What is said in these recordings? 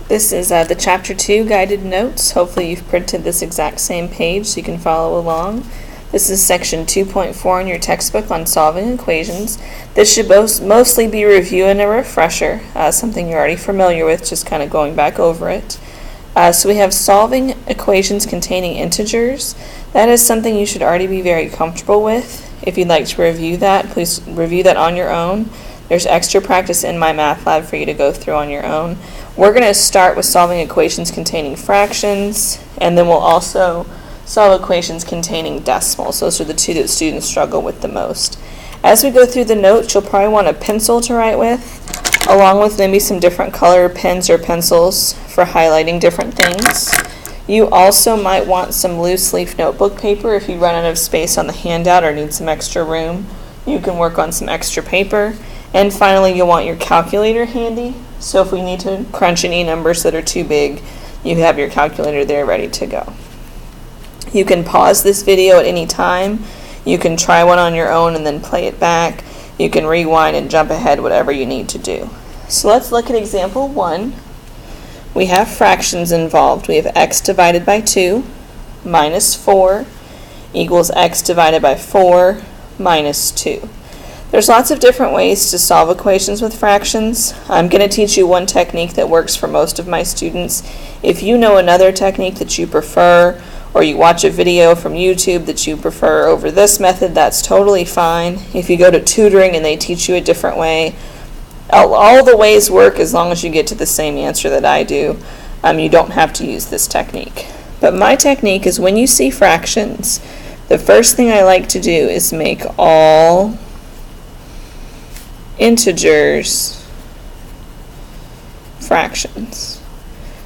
This is the Chapter 2 guided notes. Hopefully you've printed this exact same page so you can follow along. This is section 2.4 in your textbook on solving equations. This should mostly be a review and a refresher, something you're already familiar with, just kind of going back over it. So we have solving equations containing integers. That is something you should already be very comfortable with. If you'd like to review that, please review that on your own. There's extra practice in my math lab for you to go through on your own. We're going to start with solving equations containing fractions, and then we'll also solve equations containing decimals. Those are the two that students struggle with the most. As we go through the notes, you'll probably want a pencil to write with, along with maybe some different color pens or pencils for highlighting different things. You also might want some loose leaf notebook paper if you run out of space on the handout or need some extra room. You can work on some extra paper. And finally, you'll want your calculator handy. So if we need to crunch any numbers that are too big, you have your calculator there ready to go. You can pause this video at any time. You can try one on your own and then play it back. You can rewind and jump ahead, whatever you need to do. So let's look at example 1. We have fractions involved. We have x divided by 2 minus 4 equals x divided by 4 minus 2. There's lots of different ways to solve equations with fractions. I'm going to teach you one technique that works for most of my students. If you know another technique that you prefer, or you watch a video from YouTube that you prefer over this method, that's totally fine. If you go to tutoring and they teach you a different way, all the ways work as long as you get to the same answer that I do. You don't have to use this technique. But my technique is when you see fractions, the first thing I like to do is make all integers fractions.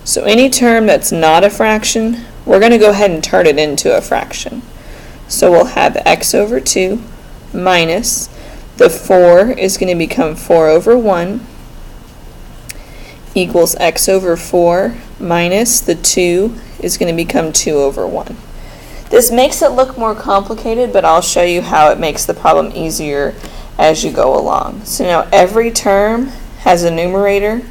So any term that's not a fraction, we're going to go ahead and turn it into a fraction. So we'll have x over 2 minus the 4 is going to become 4 over 1 equals x over 4 minus the 2 is going to become 2 over 1. This makes it look more complicated, but I'll show you how it makes the problem easier as you go along. So now every term has a numerator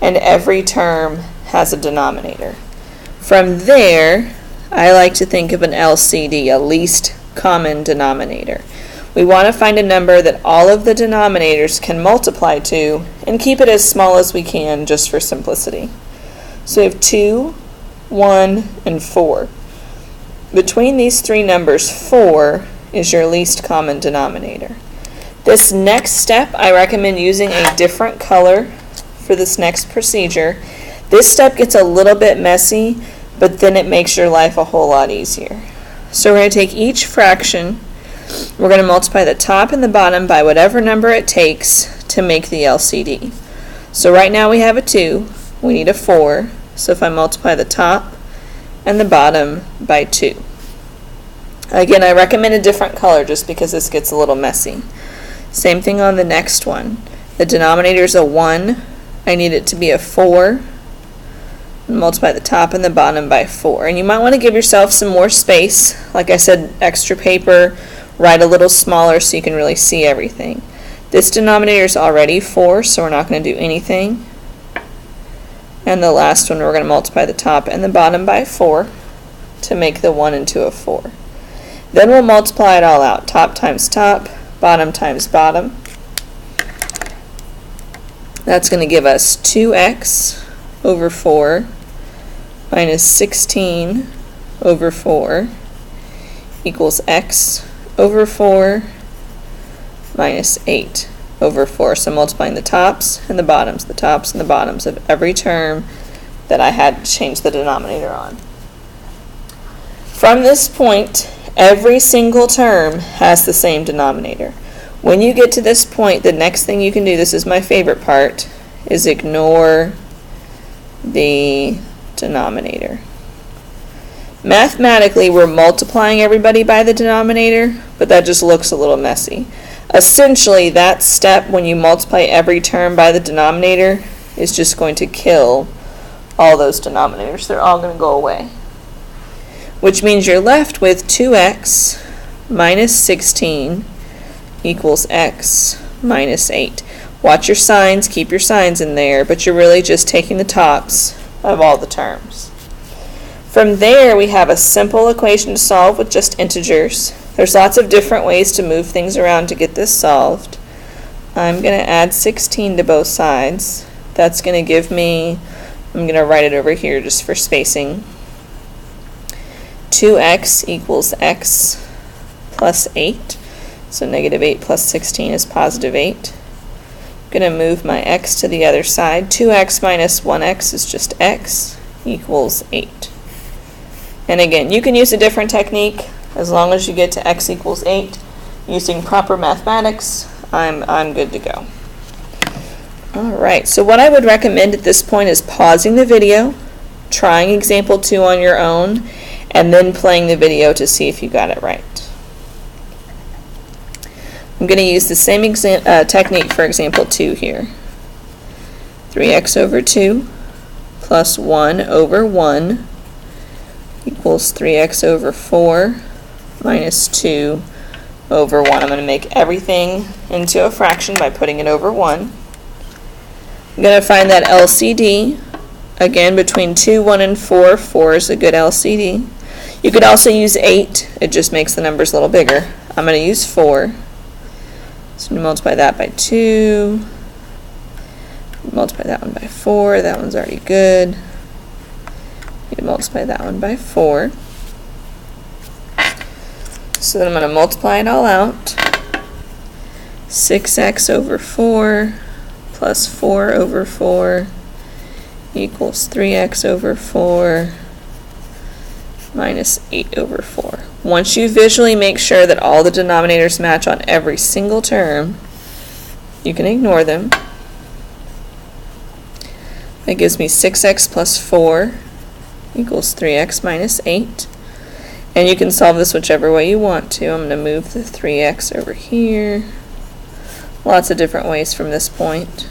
and every term has a denominator. From there, I like to think of an LCD, a least common denominator. We want to find a number that all of the denominators can multiply to and keep it as small as we can just for simplicity. So we have 2, 1, and 4. Between these three numbers, 4 is your least common denominator. This next step, I recommend using a different color for this next procedure. This step gets a little bit messy, but then it makes your life a whole lot easier. So we're going to take each fraction, we're going to multiply the top and the bottom by whatever number it takes to make the LCD. So right now we have a 2, we need a 4, so if I multiply the top and the bottom by 2. Again, I recommend a different color just because this gets a little messy. Same thing on the next one. The denominator is a 1. I need it to be a 4. Multiply the top and the bottom by 4. And you might want to give yourself some more space. Like I said, extra paper, write a little smaller so you can really see everything. This denominator is already 4, so we're not going to do anything. And the last one, we're going to multiply the top and the bottom by 4 to make the 1 into a 4. Then we'll multiply it all out. Top times top, bottom times bottom. That's going to give us 2x over 4 minus 16 over 4 equals x over 4 minus 8 over 4. So multiplying the tops and the bottoms of every term that I had to change the denominator on. From this point, every single term has the same denominator. When you get to this point, the next thing you can do, this is my favorite part, is ignore the denominator. Mathematically, we're multiplying everybody by the denominator, but that just looks a little messy. Essentially, that step when you multiply every term by the denominator is just going to kill all those denominators. They're all going to go away. Which means you're left with 2x minus 16 equals x minus 8. Watch your signs, keep your signs in there, but you're really just taking the tops of all the terms. From there, we have a simple equation to solve with just integers. There's lots of different ways to move things around to get this solved. I'm going to add 16 to both sides. That's going to give me, I'm going to write it over here just for spacing, 2x equals x plus 8. So negative 8 plus 16 is positive 8. I'm going to move my x to the other side. 2x minus 1x is just x equals 8. And again, you can use a different technique as long as you get to x equals 8. Using proper mathematics, I'm good to go. Alright, so what I would recommend at this point is pausing the video, trying example 2 on your own, and then playing the video to see if you got it right. I'm going to use the same technique for example 2 here. 3x over 2 plus 1 over 1 equals 3x over 4 minus 2 over 1. I'm going to make everything into a fraction by putting it over 1. I'm going to find that LCD. Again, between 2, 1, and 4, 4 is a good LCD. You could also use 8. It just makes the numbers a little bigger. I'm going to use 4. So you multiply that by 2. Multiply that one by 4. That one's already good. You multiply that one by 4. So then I'm going to multiply it all out. 6x over 4 plus 4 over 4 equals 3x over 4 minus 8 over 4. Once you visually make sure that all the denominators match on every single term, you can ignore them. That gives me 6x plus 4 equals 3x minus 8. And you can solve this whichever way you want to. I'm going to move the 3x over here. Lots of different ways from this point.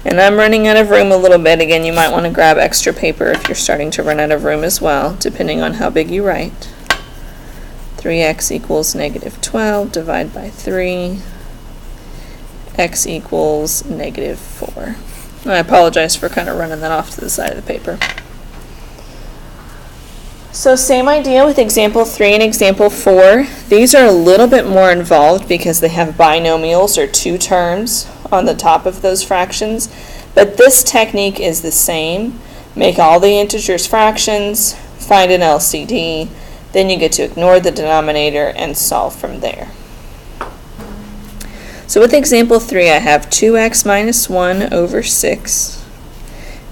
And I'm running out of room a little bit. Again, you might want to grab extra paper if you're starting to run out of room as well, depending on how big you write. 3x equals negative 12, divide by 3. X equals negative 4. I apologize for kind of running that off to the side of the paper. So same idea with example 3 and example 4. These are a little bit more involved because they have binomials or 2 terms on the top of those fractions. But this technique is the same. Make all the integers fractions, find an LCD, then you get to ignore the denominator and solve from there. So with example 3, I have 2x minus 1 over 6.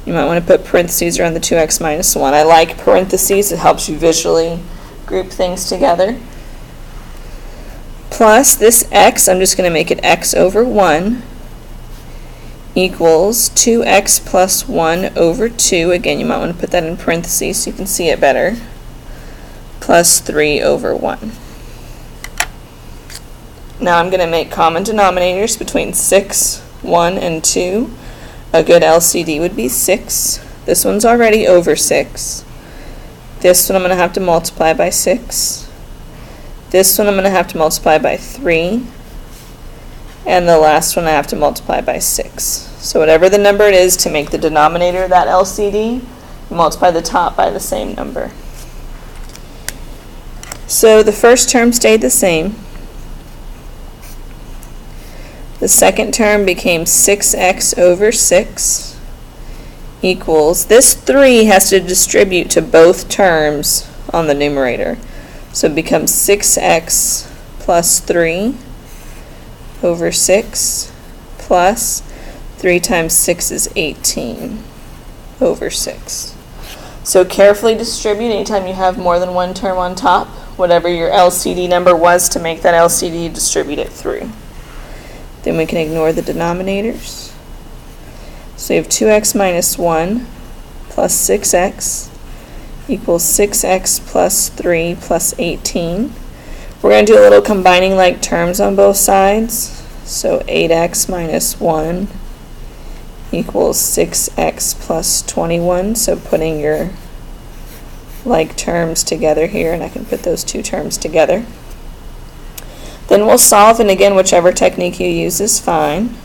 You might want to put parentheses around the 2x minus 1. I like parentheses. It helps you visually group things together. Plus this x, I'm just going to make it x over 1, equals 2x plus 1 over 2. Again, you might want to put that in parentheses so you can see it better. Plus 3 over 1. Now I'm going to make common denominators between 6, 1, and 2. A good LCD would be 6. This one's already over 6. This one I'm going to have to multiply by 6. This one I'm going to have to multiply by 3. And the last one I have to multiply by 6. So whatever the number it is to make the denominator that LCD, multiply the top by the same number. So the first term stayed the same. The second term became 6x over 6 equals, this 3 has to distribute to both terms on the numerator. So it becomes 6x plus 3 over 6 plus 3 times 6 is 18 over 6. So carefully distribute anytime you have more than one term on top. Whatever your LCD number was to make that LCD, distribute it through. Then we can ignore the denominators. So we have 2x minus 1 plus 6x equals 6x plus 3 plus 18. We're going to do a little combining like terms on both sides. So 8x minus 1 equals 6x plus 21. So putting your like terms together here, and I can put those 2 terms together. Then we'll solve, and again, whichever technique you use is fine.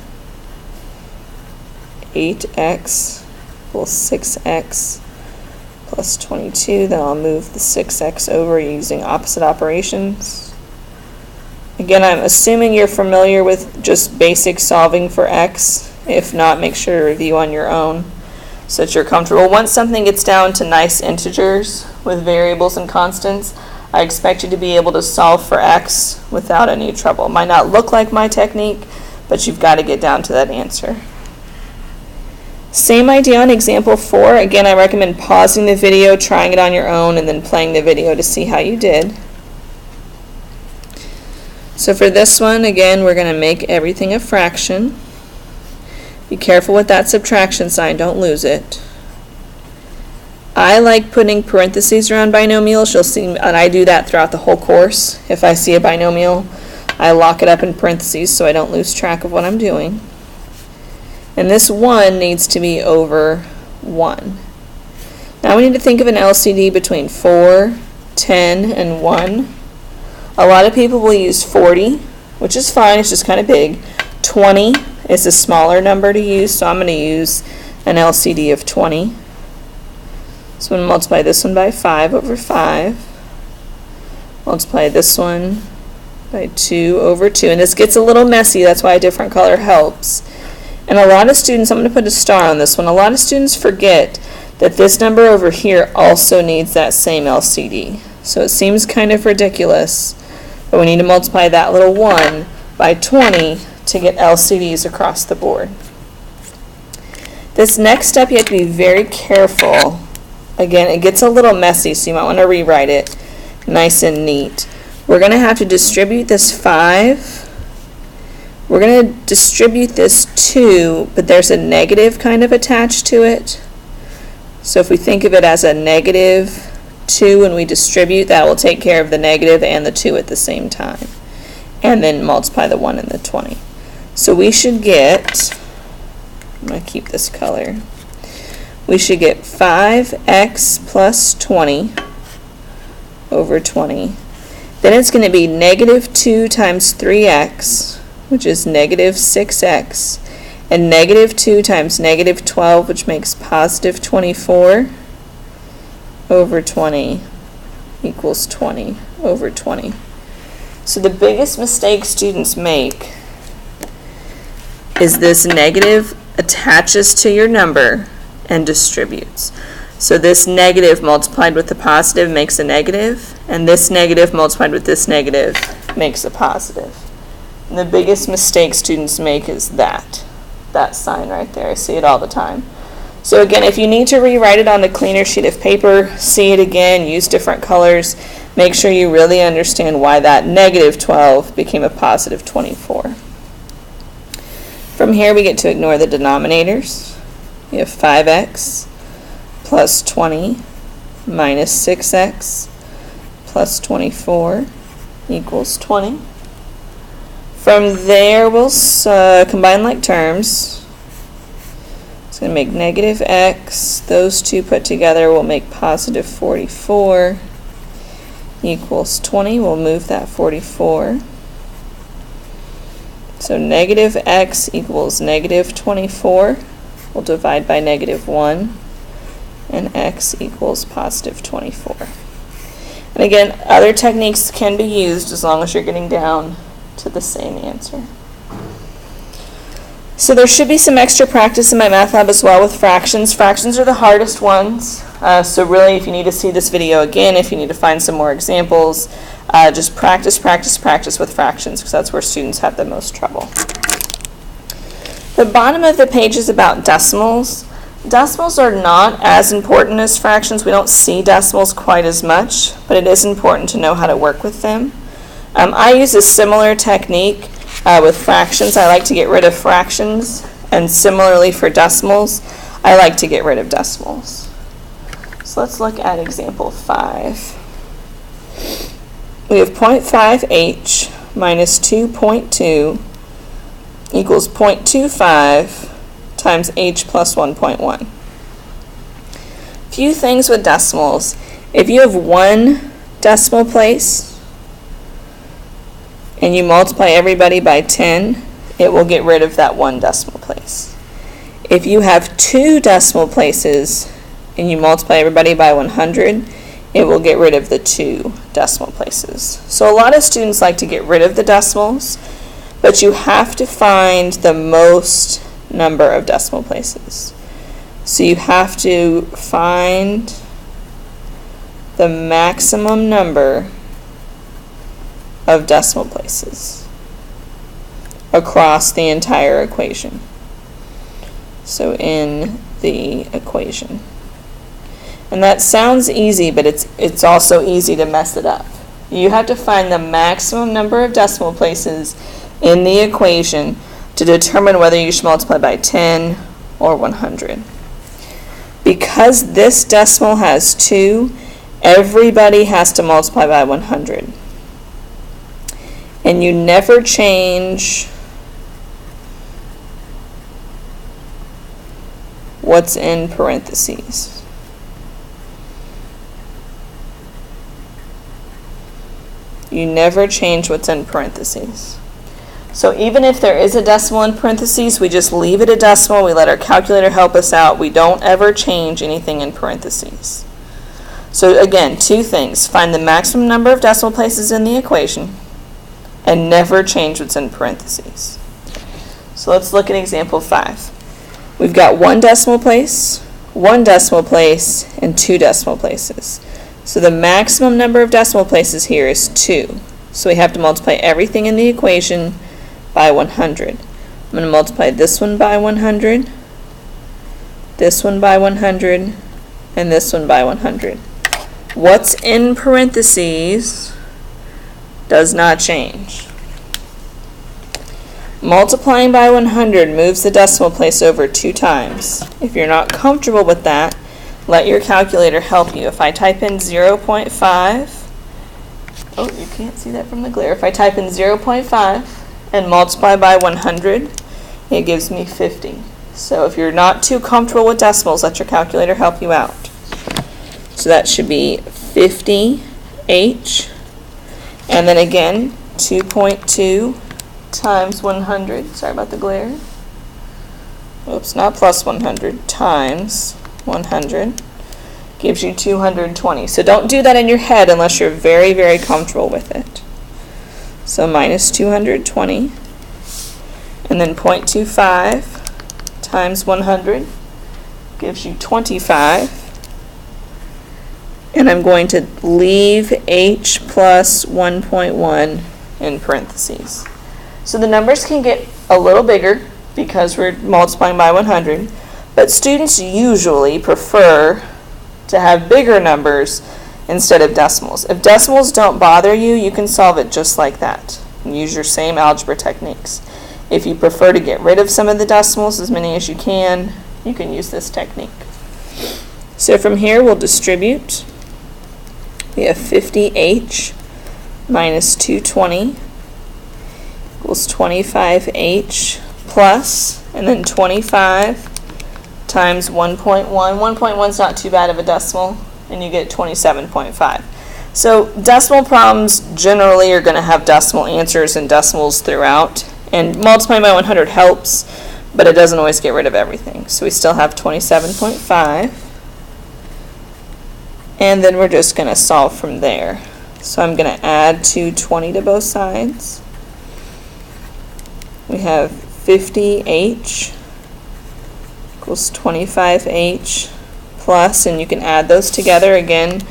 8x equals 6x plus 22. Then I'll move the 6x over using opposite operations. Again, I'm assuming you're familiar with just basic solving for x. If not, make sure to review on your own so that you're comfortable. Once something gets down to nice integers with variables and constants, I expect you to be able to solve for x without any trouble. It might not look like my technique, but you've got to get down to that answer. Same idea on example 4. Again, I recommend pausing the video, trying it on your own, and then playing the video to see how you did. So for this one, again, we're going to make everything a fraction. Be careful with that subtraction sign, don't lose it. I like putting parentheses around binomials. You'll see, and I do that throughout the whole course. If I see a binomial, I lock it up in parentheses so I don't lose track of what I'm doing. And this 1 needs to be over 1. Now we need to think of an LCD between 4, 10, and 1. A lot of people will use 40, which is fine, it's just kind of big. 20 is a smaller number to use, so I'm going to use an LCD of 20. So I'm going to multiply this one by 5 over 5. Multiply this one by 2 over 2. And this gets a little messy, that's why a different color helps. And a lot of students, I'm going to put a star on this one, a lot of students forget that this number over here also needs that same LCD. So it seems kind of ridiculous, but we need to multiply that little 1 by 20 to get LCDs across the board. This next step you have to be very careful. Again, it gets a little messy, so you might want to rewrite it nice and neat. We're going to have to distribute this 5. We're going to distribute this 2, but there's a negative kind of attached to it. So if we think of it as a negative 2 when we distribute, that will take care of the negative and the 2 at the same time. And then multiply the 1 and the 20. So we should get, I'm going to keep this color, we should get 5x plus 20 over 20. Then it's going to be negative 2 times 3x, which is negative 6x, and negative 2 times negative 12, which makes positive 24 over 20 equals 20 over 20. So the biggest mistake students make is this negative attaches to your number and distributes. So this negative multiplied with the positive makes a negative, and this negative multiplied with this negative makes a positive. And the biggest mistake students make is that sign right there. I see it all the time. So again, if you need to rewrite it on a cleaner sheet of paper, see it again, use different colors, make sure you really understand why that negative 12 became a positive 24. From here we get to ignore the denominators. We have 5x plus 20 minus 6x plus 24 equals 20. From there we'll combine like terms. It's going to make negative x. Those two put together will make positive 44 equals 20. We'll move that 44. So negative x equals negative 24. We'll divide by negative 1. And x equals positive 24. And again, other techniques can be used as long as you're getting down to the same answer. So there should be some extra practice in my math lab as well with fractions. Fractions are the hardest ones. So really, if you need to see this video again, if you need to find some more examples, just practice with fractions, because that's where students have the most trouble. The bottom of the page is about decimals. Decimals are not as important as fractions. We don't see decimals quite as much, but it is important to know how to work with them. I use a similar technique with fractions. I like to get rid of fractions, and similarly for decimals, I like to get rid of decimals. So let's look at example 5. We have 0.5h minus 2.2 equals 0.25 times h plus 1.1. Few things with decimals. If you have one decimal place and you multiply everybody by 10, it will get rid of that one decimal place. If you have 2 decimal places and you multiply everybody by 100, it will get rid of the 2 decimal places. So a lot of students like to get rid of the decimals, but you have to find the most number of decimal places. So you have to find the maximum number of decimal places across the entire equation. So in the equation. And that sounds easy, but it's also easy to mess it up. You have to find the maximum number of decimal places in the equation to determine whether you should multiply by 10 or 100. Because this decimal has 2, everybody has to multiply by 100. And you never change what's in parentheses. You never change what's in parentheses. So even if there is a decimal in parentheses, we just leave it a decimal. We let our calculator help us out. We don't ever change anything in parentheses. So again, 2 things. Find the maximum number of decimal places in the equation and never change what's in parentheses. So let's look at example 5. We've got 1 decimal place, 1 decimal place, and 2 decimal places. So the maximum number of decimal places here is 2. So we have to multiply everything in the equation by 100. I'm going to multiply this one by 100, this one by 100, and this one by 100. What's in parentheses does not change. Multiplying by 100 moves the decimal place over 2 times. If you're not comfortable with that, let your calculator help you. If I type in 0.5, oh, you can't see that from the glare. If I type in 0.5 and multiply by 100, it gives me 50. So if you're not too comfortable with decimals, let your calculator help you out. So that should be 50H, and then again, 2.2 times 100, sorry about the glare. Oops, not plus 100, times 100 gives you 220. So don't do that in your head unless you're very, very comfortable with it. So minus 220, and then 0.25 times 100 gives you 25. And I'm going to leave H plus 1.1 in parentheses. So the numbers can get a little bigger because we're multiplying by 100, but students usually prefer to have bigger numbers instead of decimals. If decimals don't bother you, you can solve it just like that and use your same algebra techniques. If you prefer to get rid of some of the decimals, as many as you can use this technique. So from here we'll distribute. We have 50H minus 220 equals 25H plus, and then 25 times 1.1. 1.1 is not too bad of a decimal, and you get 27.5. So decimal problems generally are going to have decimal answers and decimals throughout, and multiplying by 100 helps, but it doesn't always get rid of everything. So we still have 27.5. And then we're just going to solve from there. So I'm going to add 220 to both sides. We have 50H equals 25H plus, and you can add those together again.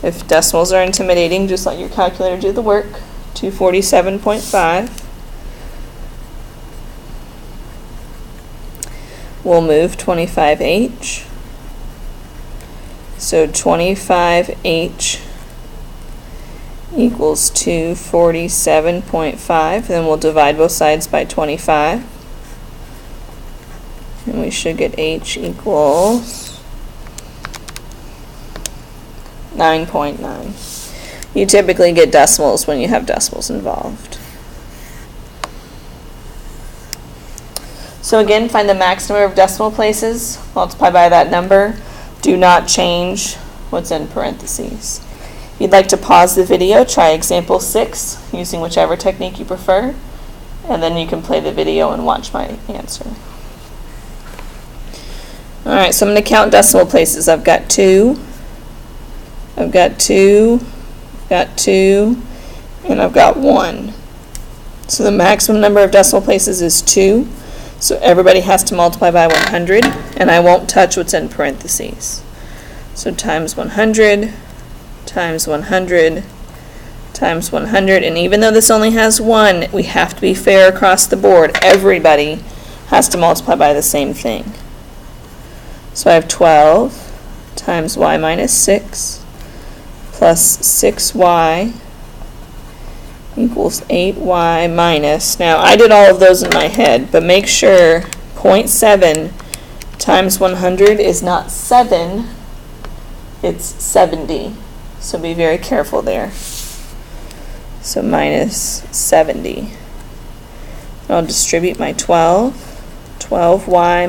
If decimals are intimidating, just let your calculator do the work. 247.5. We'll move 25H. So 25H equals 247.5. Then we'll divide both sides by 25. And we should get H equals 9.9. You typically get decimals when you have decimals involved. So again, find the max number of decimal places, multiply by that number. Do not change what's in parentheses. If you'd like to pause the video, try example 6 using whichever technique you prefer, and then you can play the video and watch my answer. Alright, so I'm going to count decimal places. I've got 2, I've got 2, got 2, and I've got 1. So the maximum number of decimal places is 2. So everybody has to multiply by 100, and I won't touch what's in parentheses. So times 100, times 100, times 100, and even though this only has 1, we have to be fair across the board. Everybody has to multiply by the same thing. So I have 12 times y minus 6 plus 6y equals 8y minus. Now I did all of those in my head, but make sure 0.7 times 100 is not 7, it's 70. So be very careful there. So minus 70. I'll distribute my 12y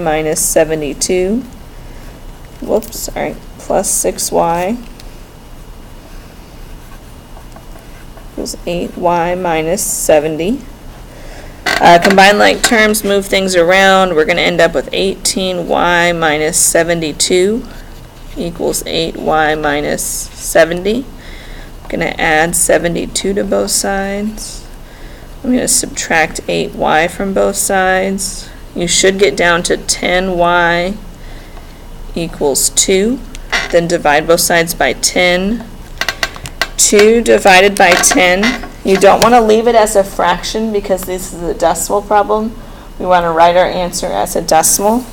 minus 72. Whoops, sorry, plus 6y equals 8y minus 70. Combine like terms, move things around. We're going to end up with 18y minus 72 equals 8y minus 70. I'm going to add 72 to both sides. I'm going to subtract 8y from both sides. You should get down to 10y equals 2. Then divide both sides by 10. 2 divided by 10. You don't want to leave it as a fraction because this is a decimal problem. We want to write our answer as a decimal.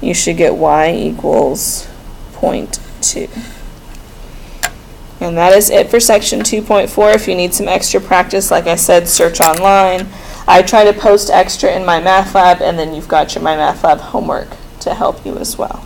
You should get y equals 0.2. And that is it for section 2.4. If you need some extra practice, like I said, search online. I try to post extra in my math lab, and then you've got your my math lab homework to help you as well.